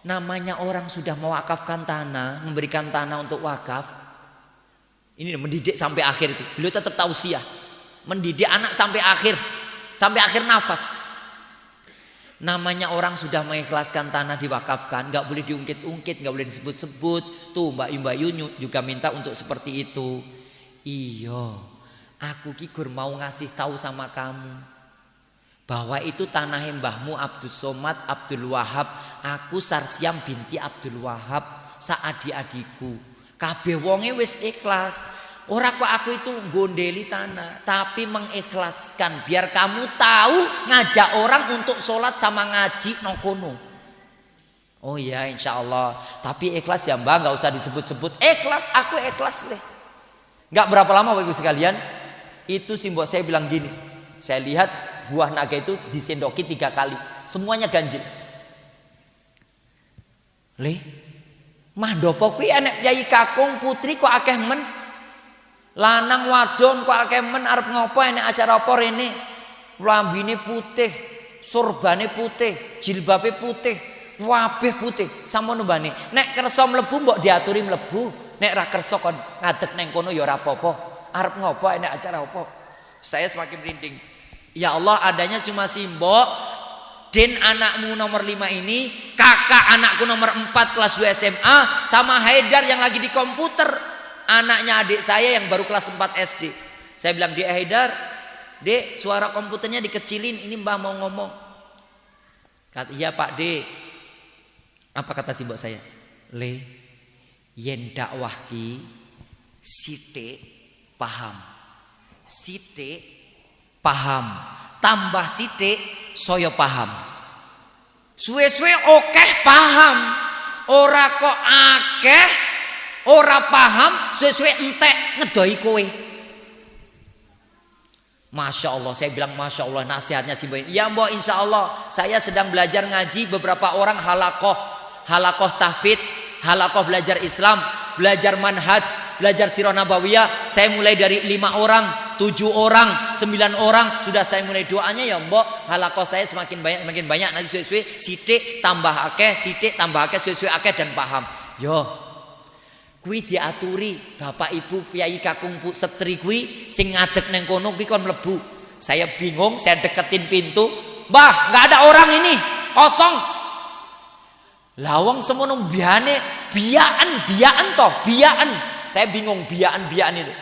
namanya orang sudah mewakafkan tanah, memberikan tanah untuk wakaf. Ini mendidik sampai akhir itu. Beliau tetap tausiah, mendidik anak sampai akhir nafas. Namanya orang sudah mengikhlaskan tanah diwakafkan, nggak boleh diungkit-ungkit, nggak boleh disebut-sebut. Tuh Mbak Yu juga minta untuk seperti itu. Iya, aku kigur mau ngasih tahu sama kamu bahwa itu tanah mbahmu Abdus Somad, Abdul Wahab, aku Sarsiam binti Abdul Wahab, saadi-adiku. Kabeh wonge wis ikhlas. Ora kok aku itu gondeli tanah, tapi mengikhlaskan biar kamu tahu ngajak orang untuk sholat sama ngaji nang kono. Oh iya insyaallah. Tapi ikhlas ya Mbak, nggak usah disebut-sebut. Ikhlas, aku ikhlas deh. Nggak berapa lama Bapak Ibu sekalian, itu Simbok saya bilang gini. Saya lihat buah naga itu disendoki 3 kali, semuanya ganjil. Le, mah dopo kuwi enek piyayi kakung putri kok akeh men. Lanang wadon kok akeh men arep ngopo enek acara apa rene? Lambine putih, surbane putih, jilbabe putih, wabeh putih, samono mbane. Nek kersa mlebu mbok diaturi mlebu, nek ra kersa kon ngadeg neng kono ya ora apa-apa. Arep ngopo enek acara apa? Saya semakin merinding. Ya Allah, adanya cuma Simbok, Den anakmu nomor 5 ini, kakak anakku nomor 4 kelas 2 SMA, sama Haidar yang lagi di komputer, anaknya adik saya yang baru kelas 4 SD. Saya bilang, Dek Haidar, Dek suara komputernya dikecilin, ini Mbah mau ngomong. Kata, iya Pak Dek. Apa kata Simbok saya? Le, yen dakwah ki sithik paham, sithik paham, tambah sithik saya paham. Suwe-suwe okeh paham, ora kok akeh ora paham, suwe-suwe entek ngedoi kowe. Masya Allah, saya bilang Masya Allah nasihatnya si Mbak. Ya Mbak, insya Allah saya sedang belajar ngaji, beberapa orang halakoh tahfidz, halakoh belajar Islam, belajar manhaj, belajar sirah nabawiyah. Saya mulai dari 5 orang, 7 orang, 9 orang sudah saya mulai. Doanya ya Mbok, halakoh saya semakin banyak nanti suwe-suwe sithik tambah akeh, sithik tambah akeh, suwe-suwe akeh dan paham. Yo, kuwi diaturi Bapak Ibu Kyai kakung setri kuwi sing ngadeg neng kono kuwi kon mlebu. Saya bingung, saya deketin pintu. Mbah, enggak ada orang ini, kosong. Lawang semono biane biaan toh, biaan. Saya bingung biaan itu.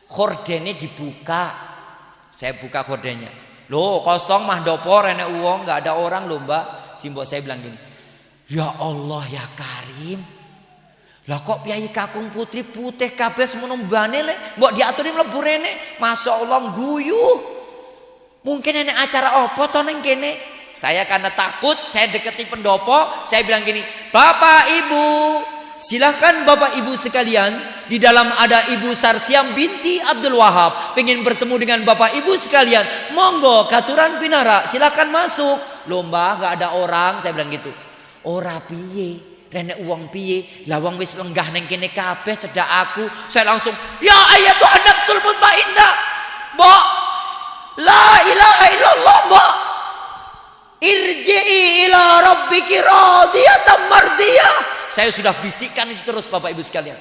Khordene dibuka. Saya buka khordenya. Loh, kosong mah dopor enek uang, enggak ada orang loh, Mbak. Simbok saya bilang gini. Ya Allah ya Karim. Lah kok piyayi kakung putri putih kabeh semono mbane le, mbok diaturi mlebu rene. Masyaallah guyu. Mungkin enek acara apa to ning kene? Saya karena takut, saya deketi pendopo, saya bilang gini, Bapak Ibu, silahkan Bapak Ibu sekalian, di dalam ada Ibu Sarsiam binti Abdul Wahab, pengen bertemu dengan Bapak Ibu sekalian, monggo katuran pinara, silahkan masuk. Lomba nggak ada orang, saya bilang gitu. Ora piye, rene uang piye, lawang wis lenggah neng kene kabeh cedak aku. Saya langsung, ya ayatuhan nafsul mutmainnah, Mbok, la ilaha illallah, Mbok. Irji'i ila rabbiki radiyatan mardiyah. Saya sudah bisikkan itu terus Bapak Ibu sekalian.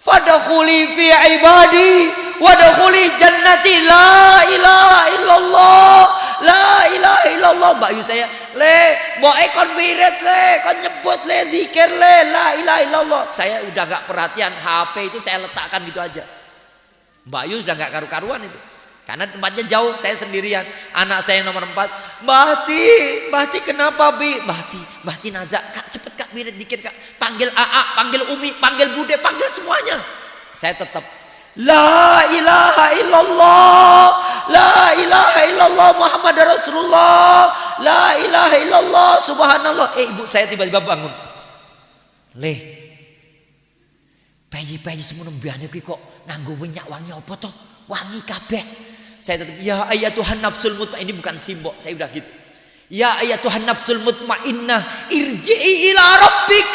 Fadkhuli fi ibadi wadkhuli jannati, la ilaha illallah, la ilaha illallah. Mbak Yu saya, le, mbok kon wirid le, kon nyebut le, zikir le, la ilaha illallah. Saya udah gak perhatian, HP itu saya letakkan gitu aja. Mbak Yu sudah gak karu-karuan itu. Karena tempatnya jauh, saya sendirian. Anak saya yang nomor 4, Mbah Ti kenapa Bi? Mbah Ti Naza, Kak cepet Kak wirid dikit Kak. Panggil AA, panggil Umi, panggil Bude, panggil semuanya. Saya tetap la ilaha illallah, la ilaha illallah Muhammad Rasulullah, la ilaha illallah subhanallah. Ibu saya tiba-tiba bangun. Le, bayi-bayi semono mbahane ki kok nganggo minyak wangi apa to? Wangi kabeh. Saya tetap, ya ayatuhan nafsul mutmainnah. Ini bukan simbol, saya udah gitu. Ya ayatuhan nafsul mutmainnah, irji'i ila rabbik,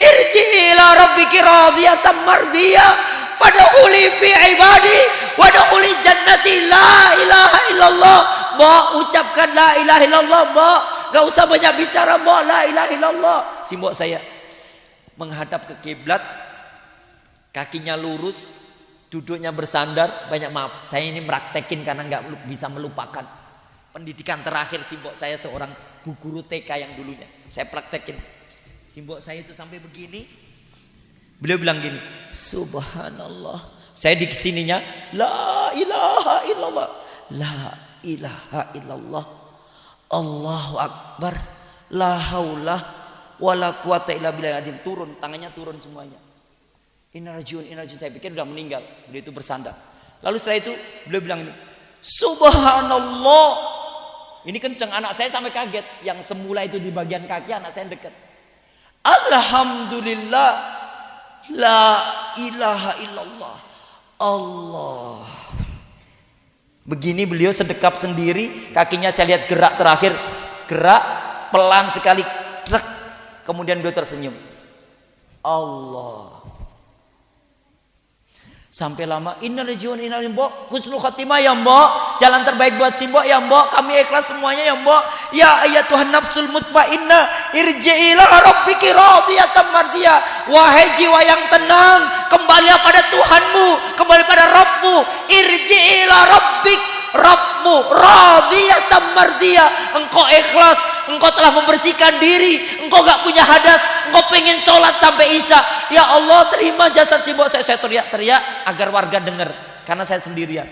irji'i ila rabbiki radiyatan mardiyah, fadkhuli fi ibadi wadkhuli jannati, la ilaha illallah. Mbok ucapkan la ilaha illallah, Mbok. Gak usah banyak bicara, Mbok, la ilaha illallah. Simbol saya menghadap ke kiblat, kakinya lurus, duduknya bersandar. Banyak maaf, saya ini meraktekin karena nggak bisa melupakan pendidikan terakhir simbok saya seorang guru TK yang dulunya. Saya praktekin simbok saya itu sampai begini. Beliau bilang gini, subhanallah. Saya di sininya, la ilaha illallah, la ilaha illallah, Allahu akbar, la haula wala quwata illa billahil azim. Turun, tangannya turun semuanya. Inarjun, saya pikir udah meninggal. Beliau itu bersandar. Lalu setelah itu beliau bilang ini, subhanallah. Ini kenceng, anak saya sampai kaget. Yang semula itu di bagian kaki, anak saya dekat. Alhamdulillah, la ilaha illallah, Allah. Begini beliau sedekap sendiri, kakinya saya lihat gerak terakhir, gerak pelan sekali, trek. Kemudian beliau tersenyum. Allah. Sampai lama, innalillahi wa inna ilaihi raji'un, Mbok, husnul khatimah ya Mbok, jalan terbaik buat si Mbok ya Mbok, kami ikhlas semuanya ya Mbok. Ya ayatuhan nafsul mutmainnah, irji'i ila rabbiki radiyatan mardiyah. Wahai jiwa yang tenang, kembali pada Tuhanmu, kembali pada Rabbmu. Irji'i ila rabbik, Rabbmu radiyatan mardiyah. Engkau ikhlas, engkau telah membersihkan diri, engkau gak punya hadas, engkau pengen sholat sampai isya. Ya Allah, terima jasad si Mbok. Saya teriak-teriak agar warga dengar, karena saya sendirian.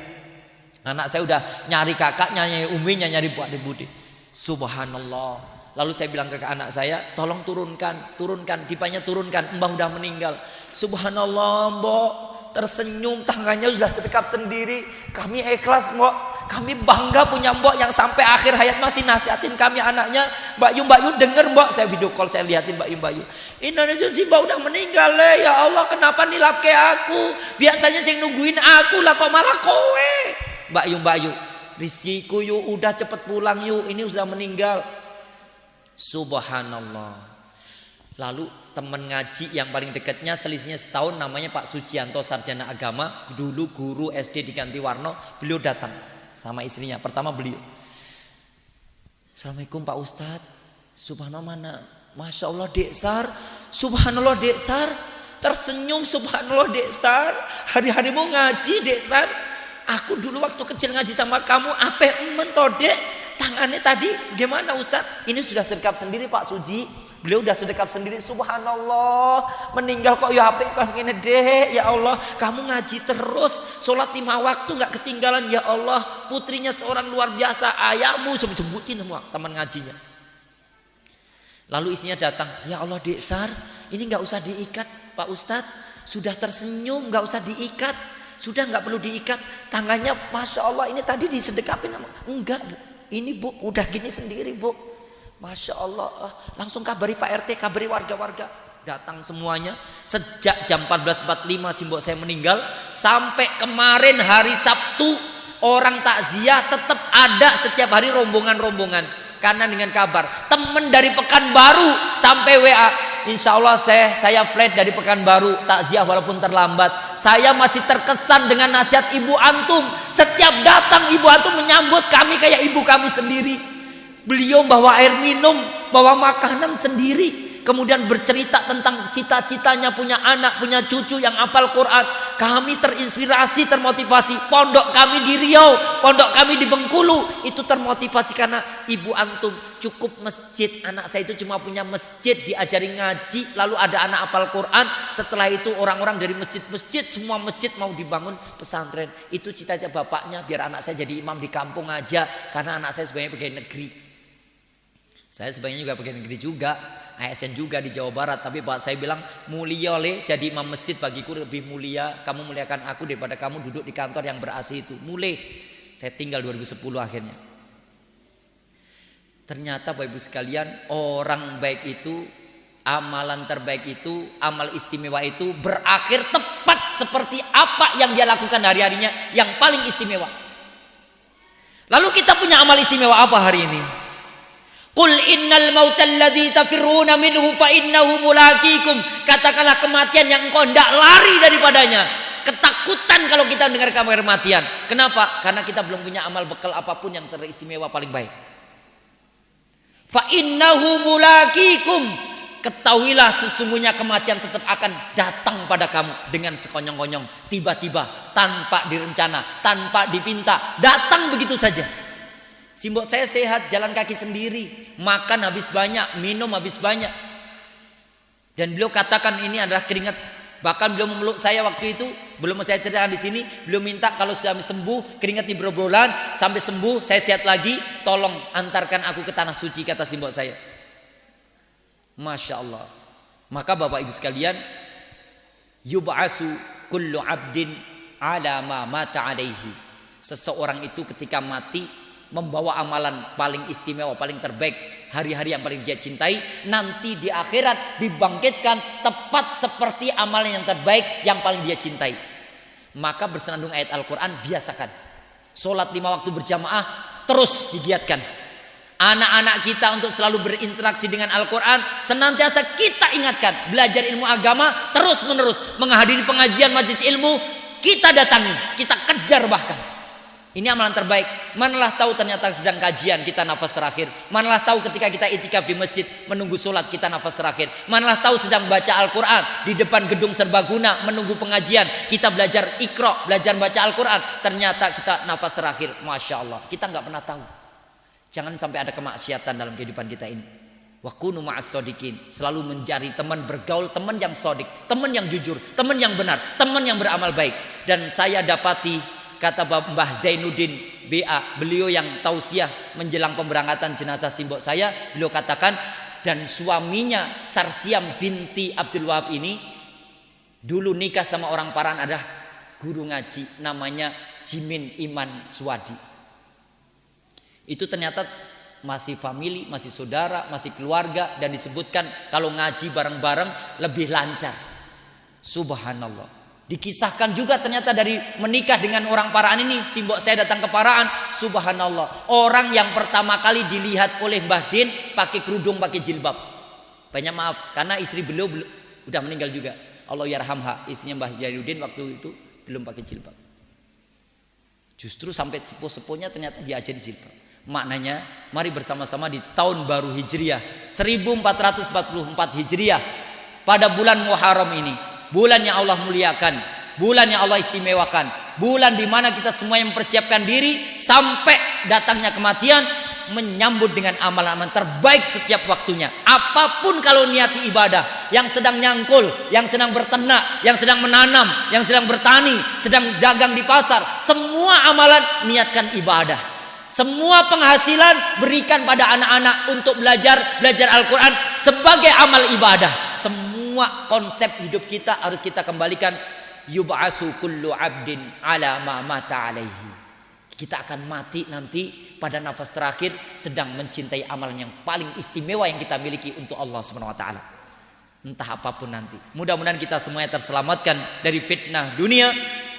Anak saya udah nyari kakaknya, nyari uminya, nyari buat Budi. Subhanallah. Lalu saya bilang ke anak saya, tolong turunkan, dipanya turunkan, Mbah udah meninggal. Subhanallah, Mbok tersenyum, tangannya sudah sedekap sendiri. Kami ikhlas, Mbok. Kami bangga punya Mbok yang sampai akhir hayat masih nasihatin kami anaknya. Mbak Yu denger Mbok. Saya video call, saya lihatin Mbak Yu. Indonesia si Mbak udah meninggal le. Ya Allah, kenapa nilap ke aku? Biasanya sing nungguin aku lah, kok malah kowe. Mbak Yu, risiko yuk, udah cepet pulang yuk. Ini sudah meninggal. Subhanallah. Lalu teman ngaji yang paling dekatnya selisihnya setahun, namanya Pak Sucianto, sarjana agama, dulu guru SD di Gantiwarno. Beliau datang sama istrinya. Pertama beliau, Assalamualaikum Pak Ustadz. Subhanallah, mana? Masya Allah Dek Sar. Subhanallah Dek Sar. Tersenyum, subhanallah Dek Sar. Hari-hari mau ngaji Dek Sar. Aku dulu waktu kecil ngaji sama kamu, apa mentok Dek? Tangannya tadi gimana Ustadz? Ini sudah sedekap sendiri Pak Suji. Beliau udah sedekap sendiri. Subhanallah, meninggal kok ya HP kok gini deh. Ya Allah, kamu ngaji terus, sholat 5 waktu gak ketinggalan. Ya Allah, putrinya seorang luar biasa. Ayahmu, sebutin semua teman ngajinya. Lalu istrinya datang, ya Allah Dek Sar, ini nggak usah diikat Pak Ustadz, sudah tersenyum, nggak usah diikat, sudah nggak perlu diikat, tangannya Masya Allah ini tadi disedekapin. Enggak Bu, ini Bu udah gini sendiri Bu, Masya Allah. Langsung kabari Pak RT, kabari warga-warga, datang semuanya. Sejak jam 14.45 simbok saya meninggal sampai kemarin hari Sabtu, orang takziah tetap ada setiap hari rombongan-rombongan. Karena dengan kabar teman dari Pekanbaru sampai WA, insya Allah saya flight dari Pekanbaru takziah walaupun terlambat. Saya masih terkesan dengan nasihat ibu antum. Setiap datang ibu antum menyambut kami kayak ibu kami sendiri. Beliau bawa air minum, bawa makanan sendiri. Kemudian bercerita tentang cita-citanya punya anak, punya cucu yang hafal Quran. Kami terinspirasi, termotivasi. Pondok kami di Riau, pondok kami di Bengkulu, itu termotivasi karena ibu antum. Cukup masjid, anak saya itu cuma punya masjid, diajari ngaji, lalu ada anak hafal Quran. Setelah itu orang-orang dari masjid-masjid, semua masjid mau dibangun pesantren. Itu cita-cita bapaknya, biar anak saya jadi imam di kampung aja, karena anak saya sebenarnya pegawai negeri. Saya sebenarnya juga pegawai negeri juga, ASN juga di Jawa Barat. Tapi Pak saya bilang, mulia oleh jadi imam masjid bagiku lebih mulia. Kamu muliakan aku daripada kamu duduk di kantor yang ber-AC itu. Mulai saya tinggal 2010 akhirnya. Ternyata Bapak Ibu sekalian, orang baik itu, amalan terbaik itu, amal istimewa itu berakhir tepat seperti apa yang dia lakukan hari-harinya yang paling istimewa. Lalu kita punya amal istimewa apa hari ini? Qul innal mautal ladzi tafirruna minhu fa innahu mulaqikum. Katakanlah kematian yang engkau hendak lari daripadanya. Ketakutan kalau kita dengar kabar kematian. Kenapa? Karena kita belum punya amal bekal apapun yang teristimewa paling baik. Fa innahu mulaqikum. Ketahuilah sesungguhnya kematian tetap akan datang pada kamu dengan sekonyong-konyong, tiba-tiba, tanpa direncana, tanpa dipinta, datang begitu saja. Simbok saya sehat, jalan kaki sendiri, makan habis banyak, minum habis banyak. Dan beliau katakan ini adalah keringat. Bahkan beliau memeluk saya waktu itu, belum saya ceritakan di sini. Beliau minta kalau sudah sembuh, keringat di berbulan, sampai sembuh, saya sehat lagi, tolong antarkan aku ke tanah suci, kata simbok saya. Masya Allah. Maka Bapak Ibu sekalian, yub'asu kullu abdin ala ma mata alaihi. Seseorang itu ketika mati membawa amalan paling istimewa, paling terbaik, hari-hari yang paling dia cintai, nanti di akhirat dibangkitkan tepat seperti amalan yang terbaik yang paling dia cintai. Maka bersenandung ayat Al-Quran, biasakan sholat 5 waktu berjamaah, terus digiatkan anak-anak kita untuk selalu berinteraksi dengan Al-Quran. Senantiasa kita ingatkan, belajar ilmu agama terus menerus, menghadiri pengajian majelis ilmu, kita datangi, kita kejar bahkan. Ini amalan terbaik. Manalah tahu ternyata sedang kajian kita nafas terakhir. Manalah tahu ketika kita itikaf di masjid menunggu sholat kita nafas terakhir. Manalah tahu sedang baca Al-Quran di depan gedung serbaguna menunggu pengajian. Kita belajar Iqra, belajar baca Al-Quran. Ternyata kita nafas terakhir. Masya Allah, kita nggak pernah tahu. Jangan sampai ada kemaksiatan dalam kehidupan kita ini. Wa kunu ma'as shodiqin. Selalu mencari teman bergaul, teman yang sodik, teman yang jujur, teman yang benar, teman yang beramal baik. Dan saya dapati, kata Mbah Zainuddin BA, beliau yang tausiah menjelang pemberangkatan jenazah simbok saya, beliau katakan, dan suaminya Sarsiam binti Abdul Wahab ini dulu nikah sama orang Paran, ada guru ngaji namanya Jimin Iman Suwadi. Itu ternyata masih family, masih saudara, masih keluarga, dan disebutkan kalau ngaji bareng-bareng lebih lancar. Subhanallah. Dikisahkan juga ternyata dari menikah dengan orang Paraan ini, simbok saya datang ke Paraan, subhanallah, orang yang pertama kali dilihat oleh Mbah Din pakai kerudung, pakai jilbab. Banyak maaf karena istri beliau udah meninggal juga, Allah yarhamha, istrinya Mbah Jainuddin waktu itu belum pakai jilbab. Justru sampai sepuh-sepuhnya ternyata diajari jilbab. Maknanya mari bersama-sama di tahun baru Hijriah 1444 Hijriah, pada bulan Muharram ini, bulan yang Allah muliakan, bulan yang Allah istimewakan, bulan di mana kita semua yang mempersiapkan diri sampai datangnya kematian, menyambut dengan amalan-amalan terbaik setiap waktunya. Apapun kalau niati ibadah, yang sedang nyangkul, yang sedang berternak, yang sedang menanam, yang sedang bertani, sedang dagang di pasar, semua amalan niatkan ibadah. Semua penghasilan berikan pada anak-anak untuk belajar Al-Quran sebagai amal ibadah. Semua konsep hidup kita harus kita kembalikan. Yub'asu kullu abdin ala ma mata alaihi. Kita akan mati nanti pada nafas terakhir sedang mencintai amalan yang paling istimewa yang kita miliki untuk Allah Subhanahu wa taala. Entah apapun nanti. Mudah-mudahan kita semuanya terselamatkan dari fitnah dunia.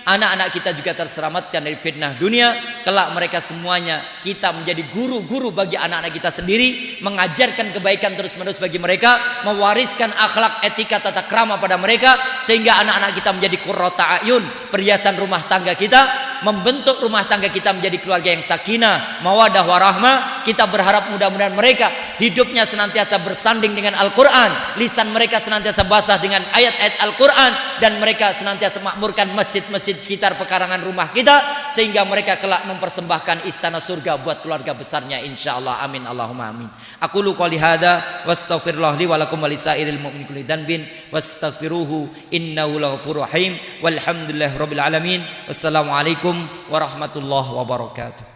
Anak-anak kita juga terselamatkan dari fitnah dunia. Kelak mereka semuanya kita menjadi guru-guru bagi anak-anak kita sendiri, mengajarkan kebaikan terus-menerus bagi mereka, mewariskan akhlak, etika, tata krama pada mereka, sehingga anak-anak kita menjadi qurrata ayun, perhiasan rumah tangga kita, membentuk rumah tangga kita menjadi keluarga yang sakinah, mawadah, warahmah. Kita berharap mudah-mudahan mereka hidupnya senantiasa bersanding dengan Al-Quran, lisan mereka senantiasa basah dengan ayat-ayat Al-Quran, dan mereka senantiasa makmurkan masjid-masjid sekitar pekarangan rumah kita, sehingga mereka kelak mempersembahkan istana surga buat keluarga besarnya insyaallah. Amin Allahumma amin. Aqulu qouli hadza wastaghfirullah li wa lakum wa lisairil mu'minin kulli dhanbin wastaghfiruhu innahu laghafurur rahim walhamdulillahirabbil alamin. Wassalamualaikum warahmatullahi wabarakatuh.